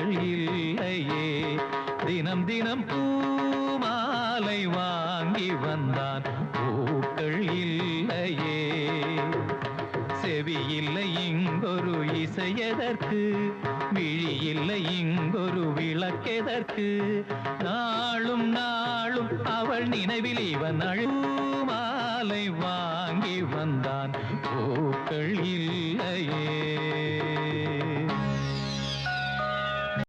பூக்கள் இல்லையே. தினம் தினம் பூமாலை வாங்கி வந்தான், பூக்கள் இல்லையே. செவி இல்லை இங்கொரு இசையதற்கு, விழி இல்லை இங்கொரு விளக்கெதற்கு. நாளும் நாளும் அவள் நினைவில் இவன் அழுமாலை வாங்கி வந்தான், பூக்கள் இல்லை.